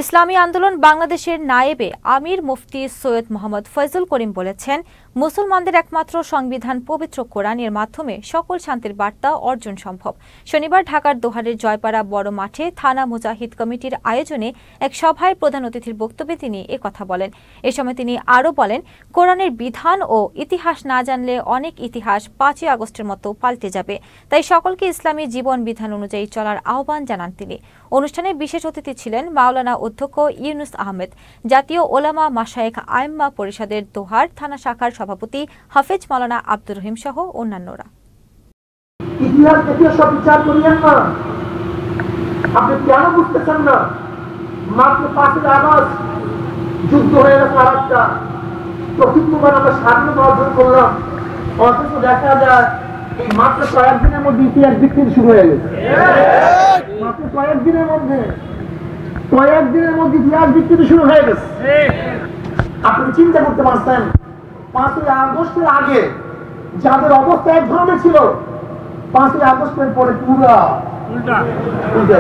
ইসলামী আন্দোলন বাংলাদেশের নায়েবে আমির মুফতি সৈয়দ মোহাম্মদ ফয়জুল করিম বলেছেন, মুসলমানদের একমাত্র সংবিধান পবিত্র কোরআনের মাধ্যমে সকল শান্তির বার্তা অর্জন সম্ভব। শনিবার ঢাকার দোহারের জয়পাড়া বড় মাঠে থানা মুজাহিদ কমিটির আয়োজনে এক সভায় প্রধান অতিথির বক্তব্যে তিনি একথা বলেন। এ সময় তিনি আরও বলেন, কোরআনের বিধান ও ইতিহাস না জানলে অনেক ইতিহাস ৫ই আগস্টের মতো পাল্টে যাবে। তাই সকলকে ইসলামী জীবন বিধান অনুযায়ী চলার আহ্বান জানান তিনি। অনুষ্ঠানে বিশেষ অতিথি ছিলেন মাওলানা অধ্যক্ষ ইউনুস আহমেদ, জাতীয় ওলামা মাশায়েখ আইম্মা পরিষদের দোহার থানা শাখার সভাপতি হাফেজ মাওলানা আব্দুর রহিম সহ অন্যান্যরা। ইতিহাস দেখে সব বিচার করিয়েন না। আপনি কেন বুঝতেছেন না? মাত্র 5ই আগস্ট যুদ্ধ হয়ে গেছে আরেকটা, প্রকৃতভাবে আমরা স্বাধীনতা অর্জন করলাম, অথচ দেখা যায় এই মাত্র কয়েকদিনের মধ্যে ইতিহাস বিকৃতি শুরু হয়ে গেছে। মাত্র কয়েকদিনের মধ্যে ইতিহাস বিকৃতি শুরু হয়ে গেছে। আপনি চিন্তা করতে পারছেন 5ই আগস্টের আগে যাদের অবস্থা এক ধরনের ছিল, 5ই আগস্টের পরে পুরা উল্টা।